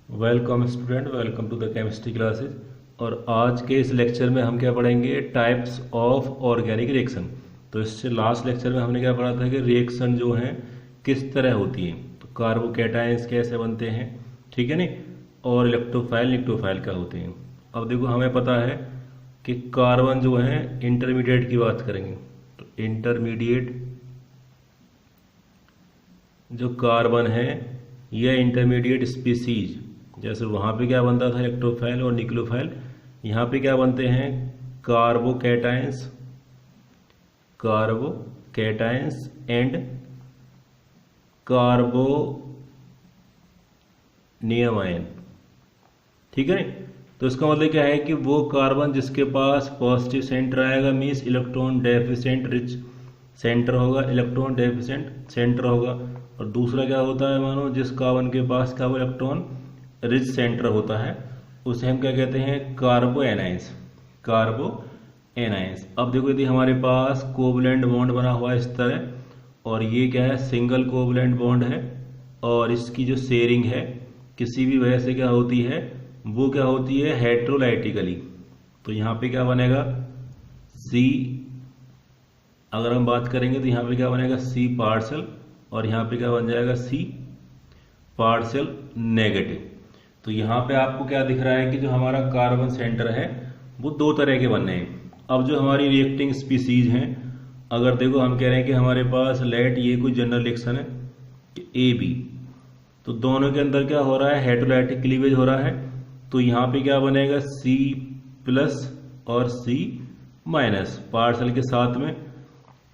Welcome student, welcome to the chemistry classes. और आज के इस लेक्चर में हम क्या पढ़ेंगे? Types of organic reaction. तो इससे लास्ट लेक्चर में हमने क्या पढ़ा था कि रिएक्शन जो हैं किस तरह होती हैं, तो कार्बोकैटायंस कैसे बनते हैं, ठीक है नहीं, और इलेक्ट्रोफाइल न्यूक्लियोफाइल क्या होते हैं। अब देखो हमें पता है कि कार्बन जो है इंटरमीडिएट की बात करेंगे, तो इंटरमीडिएट जो कार्बन है यह इंटरमीडिएट स्पीसीज, जैसे वहाँ पे क्या बनता था इलेक्ट्रोफाइल और न्यूक्लियोफाइल, यहाँ पे क्या बनते हैं कार्बोकैटायंस, कार्बोकैटायंस एंड कार्बोनियम, ठीक है। तो इसका मतलब क्या है कि वो कार्बन जिसके पास पॉजिटिव सेंटर आएगा means electron deficient rich centre होगा, इलेक्ट्रॉन डेफिशिएंट सेंटर होगा। और दूसरा क्या होता है, मानो जिस कार्बन के पास क्या वो इलेक्ट्रॉन रिच सेंटर होता है उसे हम क्या कहते हैं कार्बो एनायंस, कार्बो एनायंस। अब देखो यदि हमारे पास कोवलेंट बॉन्ड बना हुआ है इस तरह, और ये क्या है सिंगल कोवलेंट बॉन्ड है, और इसकी जो शेयरिंग है किसी भी वजह से क्या होती है, वो क्या होती है हेट्रोलाइटिकली। तो यहाँ पे क्या बनेगा सी, अगर हम बात करेंगे तो यहाँ पे क्या बनेगा सी पार्शियल, और यहाँ पे क्या बन जाएगा सी पार्शियल नेगेटिव। तो यहाँ पे आपको क्या दिख रहा है कि जो हमारा कार्बन सेंटर है वो दो तरह के बने हैं। अब जो हमारी रिएक्टिंग स्पीसीज हैं, अगर देखो हम कह रहे हैं कि हमारे पास लेट ये कोई जनरल रिएक्शन है कि ए बी, तो दोनों के अंदर क्या हो रहा है हेट्रोलाइटिक क्लीवेज हो रहा है। तो यहाँ पे क्या बनेगा सी प्लस और सी माइनस पार्शियल के साथ में।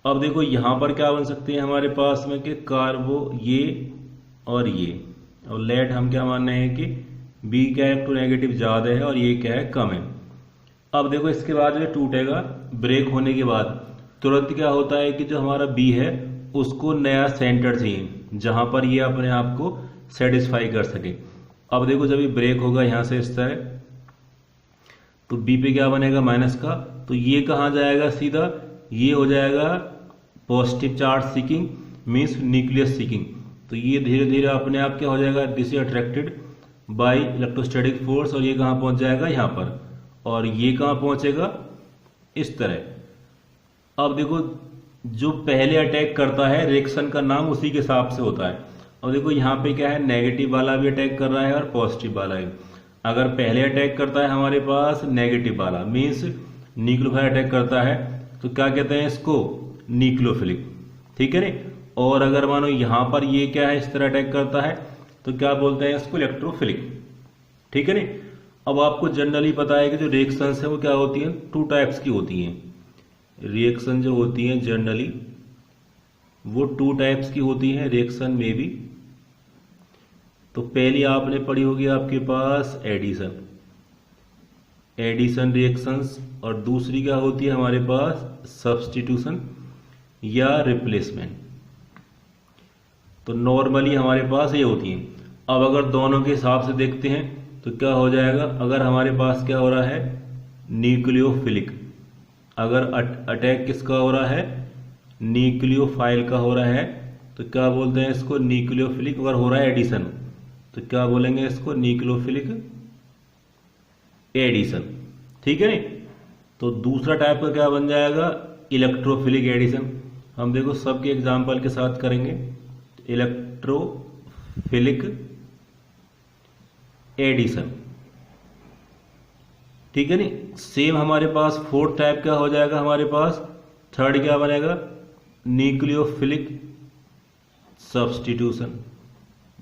अब देखो यहाँ पर क्या बन सकते हैं हमारे पास में कि कार्बो ये और ये, और लेट हम क्या मान रहे हैं कि बी क्या है टू नेगेटिव ज्यादा है और ये क्या है कम है। अब देखो इसके बाद जो टूटेगा ब्रेक होने के बाद तुरंत क्या होता है कि जो हमारा बी है उसको नया सेंटर चाहिए जहां पर ये अपने आप को सेटिस्फाई कर सके। अब देखो जब ये ब्रेक होगा यहां से इस तरह, तो बी पे क्या बनेगा माइनस का, तो ये कहां जाएगा सीधा, ये हो जाएगा positive charge seeking means nucleus seeking. तो ये धीरे धीरे अपने आप क्या हो जाएगा this is attracted by electrostatic force, और ये कहां पहुंच जाएगा यहाँ पर, और ये कहां पहुंचेगा इस तरह। अब देखो जो पहले अटैक करता है रिएक्शन का नाम उसी के हिसाब से होता है। अब देखो यहाँ पे क्या है नेगेटिव वाला भी अटैक कर रहा है और पॉजिटिव वाला भी। अगर पहले अटैक करता है हमारे पास नेगेटिव वाला मीन्स न्यूक्लियोफाइल अटैक करता है तो क्या कहते हैं इसको न्यूक्लियोफिलिक, ठीक है नी। और अगर मानो यहां पर ये क्या है इस तरह अटैक करता है तो क्या बोलते हैं इसको इलेक्ट्रोफिलिक, ठीक है नी। अब आपको जनरली पता है कि जो रिएक्शंस है वो क्या होती हैं टू टाइप्स की होती हैं। रिएक्शन जो होती हैं जनरली वो टू टाइप्स की होती हैं रिएक्शन में भी। तो पहली आपने पढ़ी होगी आपके पास एडिशन, एडिशन रिएक्शंस, और दूसरी क्या होती है हमारे पास सब्स्टिट्यूशन या रिप्लेसमेंट। तो नॉर्मली हमारे पास ये होती हैं। अब अगर दोनों के हिसाब से देखते हैं तो क्या हो जाएगा, अगर हमारे पास क्या हो रहा है न्यूक्लियोफिलिक, अगर अटैक किसका हो रहा है न्यूक्लियोफाइल का हो रहा है तो क्या बोलते हैं इसको न्यूक्लियोफिलिक। अगर हो रहा है एडिशन तो क्या बोलेंगे इसको न्यूक्लियोफिलिक एडिशन, ठीक है नी। तो दूसरा टाइप का क्या बन जाएगा इलेक्ट्रोफिलिक एडिशन। हम देखो सबके एग्जांपल के साथ करेंगे। इलेक्ट्रोफिलिक एडिशन, ठीक है नी। सेम हमारे पास फोर्थ टाइप क्या हो जाएगा हमारे पास, थर्ड क्या बनेगा न्यूक्लियोफिलिक सब्स्टिट्यूशन,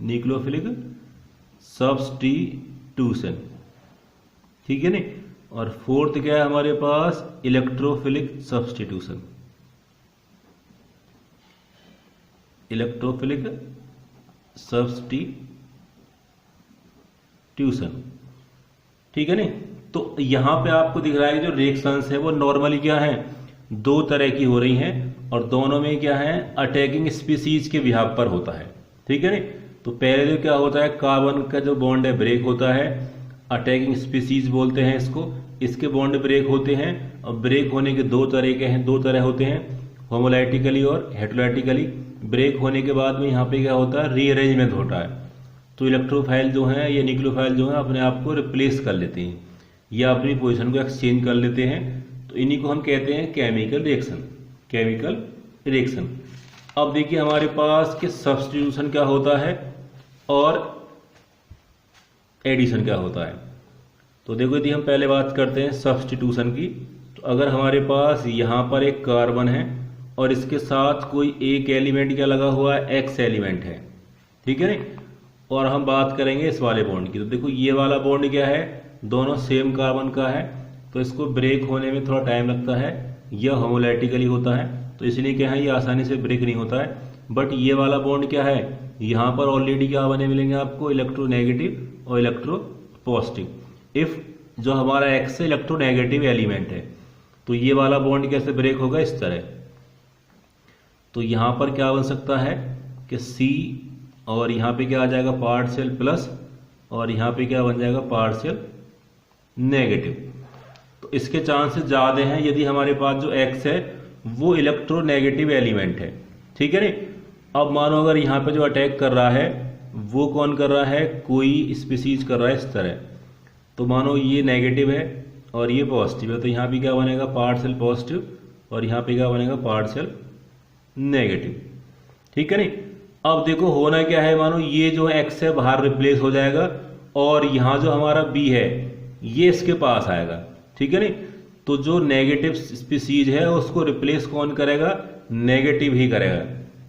न्यूक्लियोफिलिक सब्स्टिट्यूशन, ठीक है नी। और फोर्थ क्या है हमारे पास इलेक्ट्रोफिलिक सब्स्टिट्यूशन, इलेक्ट्रोफिलिक सब्स्टिट्यूशन, ठीक है नी। तो यहां पे आपको दिख रहा है जो रिएक्शंस है वो नॉर्मली क्या है दो तरह की हो रही हैं, और दोनों में क्या है अटैकिंग स्पीसीज के बिहाफ पर होता है, ठीक है नी। तो पहले जो क्या होता है कार्बन का जो बॉन्ड है ब्रेक होता है, अटैकिंग स्पीसीज बोलते हैं इसको, इसके बॉन्ड ब्रेक होते हैं। और ब्रेक होने के दो तरह के हैं, दो तरह होते हैं होमोलाइटिकली और हेट्रोलाइटिकली। ब्रेक होने के बाद में यहाँ पे क्या होता है रीअरेंजमेंट होता है। तो इलेक्ट्रोफाइल जो है या न्यूक्लियोफाइल जो है अपने आप को रिप्लेस कर लेते हैं या अपनी पोजीशन को एक्सचेंज कर लेते हैं। तो इन्हीं को हम कहते हैं केमिकल रिएक्शन। Chemical reaction. अब देखिए हमारे पास कि सब्स्टिट्यूशन क्या होता है और एडिशन क्या होता है। तो देखो यदि हम पहले बात करते हैं सब्स्टिट्यूशन की, तो अगर हमारे पास यहाँ पर एक कार्बन है और इसके साथ कोई एक एलिमेंट क्या लगा हुआ है, एक्स एलिमेंट है, ठीक है नहीं, और हम बात करेंगे इस वाले बॉन्ड की। तो देखो ये वाला बॉन्ड क्या है, दोनों सेम कार्बन का है, तो इसको ब्रेक होने में थोड़ा टाइम लगता है, यह होमोलैटिकली होता है, तो इसलिए क्या है ये आसानी से ब्रेक नहीं होता है। बट ये वाला बॉन्ड क्या है, यहाँ पर ऑलरेडी क्या बने मिलेंगे आपको, इलेक्ट्रोनेगेटिव और इलेक्ट्रोपॉजिटिव। इफ जो हमारा एक्स है इलेक्ट्रोनेगेटिव एलिमेंट है, तो ये वाला बॉन्ड कैसे ब्रेक होगा, इस तरह। तो यहाँ पर क्या बन सकता है कि सी और यहाँ पे क्या आ जाएगा पार्शियल प्लस और यहाँ पे क्या बन जाएगा पार्शियल नेगेटिव। तो इसके चांसेस ज़्यादा हैं यदि हमारे पास जो एक्स है वो इलेक्ट्रोनेगेटिव एलिमेंट है, ठीक है नहीं। अब मानो अगर यहाँ पे जो अटैक कर रहा है वो कौन कर रहा है, कोई स्पीसीज कर रहा है इस तरह। तो मानो ये नेगेटिव है और ये पॉजिटिव है, तो यहाँ पे क्या बनेगा पार्शियल पॉजिटिव और यहाँ पे क्या बनेगा पार्शियल नेगेटिव, ठीक है नहीं। अब देखो होना क्या है, मानो ये जो एक्स है बाहर रिप्लेस हो जाएगा और यहाँ जो हमारा बी है ये इसके पास आएगा, ठीक है नहीं। तो जो नेगेटिव स्पीसीज है उसको रिप्लेस कौन करेगा, नेगेटिव ही करेगा,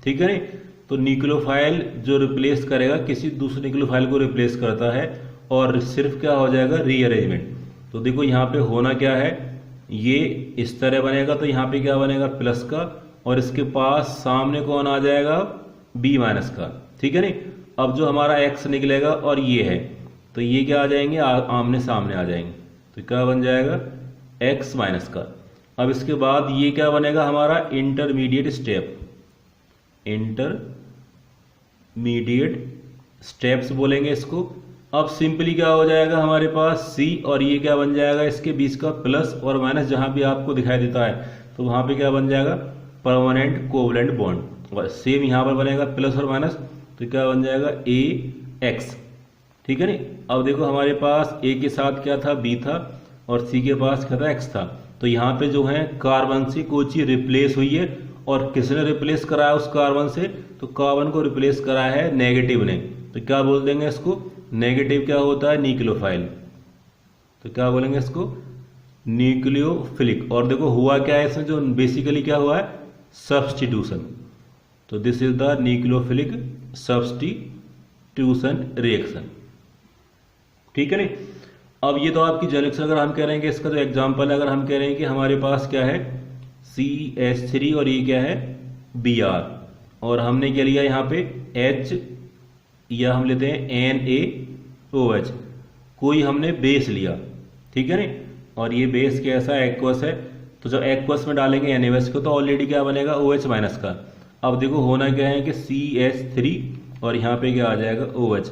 ठीक है नहीं। तो न्यूक्लियोफाइल जो रिप्लेस करेगा किसी दूसरे न्यूक्लियोफाइल को रिप्लेस करता है और सिर्फ क्या हो जाएगा रीअरेंजमेंट। तो देखो यहाँ पे होना क्या है, ये इस तरह बनेगा, तो यहाँ पे क्या बनेगा प्लस का और इसके पास सामने कौन आ जाएगा बी माइनस का, ठीक है नहीं। अब जो हमारा एक्स निकलेगा और ये है, तो ये क्या आ जाएंगे आमने सामने आ जाएंगे, तो क्या बन जाएगा एक्स माइनस का। अब इसके बाद ये क्या बनेगा हमारा इंटरमीडिएट स्टेप, इंटरमीडिएट स्टेप्स बोलेंगे इसको। अब सिंपली क्या हो जाएगा हमारे पास सी और ये क्या बन जाएगा इसके बीच का प्लस और माइनस, जहां भी आपको दिखाई देता है तो वहां पे क्या बन जाएगा परमानेंट कोवलेंट बॉन्ड। और सेम यहां पर बनेगा प्लस और माइनस, तो क्या बन जाएगा ए एक्स, ठीक है नहीं। अब देखो हमारे पास ए के साथ क्या था बी था और सी के पास क्या था एक्स था। तो यहाँ पे जो है कार्बन से कोई चीज रिप्लेस हुई है और किसने रिप्लेस कराया उस कार्बन से, तो कार्बन को रिप्लेस कराया है नेगेटिव ने। तो क्या बोल देंगे इसको, नेगेटिव क्या होता है न्यूक्लियोफाइल, तो क्या बोलेंगे इसको न्यूक्लियोफिलिक। और देखो हुआ क्या है इसमें, जो बेसिकली क्या हुआ है सब्स्टिट्यूशन। तो this is the nucleophilic substitution reaction, ठीक है नहीं। अब ये तो आपकी जनरेशन अगर हम कह रहे हैं कि इसका जो एग्जांपल है, अगर हम कह रहे हैं कि हमारे पास क्या है CH3 और ये क्या है Br और हमने क्या लिया यहाँ पे H या हम लेते हैं NaOH, कोई हमने बेस लिया, ठीक है नहीं। और ये बेस कैसा एक्वस है, तो जब एक्वस में डालेंगे NaOH को तो ऑलरेडी क्या बनेगा OH माइनस का। अब देखो होना क्या है कि CH3 और यहाँ पे क्या आ जाएगा OH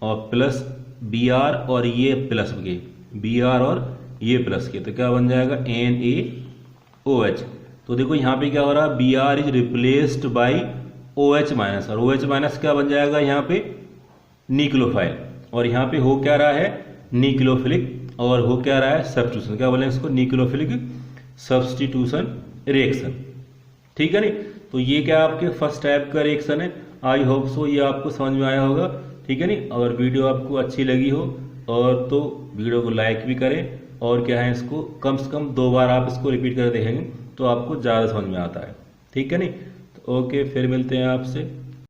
और प्लस Br और ये प्लस के Br और ये प्लस के, तो क्या बन जाएगा NaOH। तो देखो यहाँ पे क्या हो रहा है Br is replaced by OH minus और OH माइनस क्या बन जाएगा यहाँ पे न्यूक्लियोफाइल। और यहाँ पे हो क्या रहा है न्यूक्लियोफिलिक और हो क्या रहा है सब्स्टिट्यूशन, क्या बोलेंगे इसको न्यूक्लियोफिलिक सब्स्टिट्यूशन रिएक्शन, ठीक है नहीं। तो ये क्या आपके फर्स्ट टाइप का रिएक्शन है। आई होप सो ये आपको समझ में आया होगा, ठीक है नहीं। अगर वीडियो आपको अच्छी लगी हो और तो वीडियो को लाइक भी करें और क्या है इसको कम से कम 2 बार आप इसको रिपीट कर देखेंगे तो आपको ज़्यादा समझ में आता है, ठीक है नहीं। तो ओके, फिर मिलते हैं आपसे।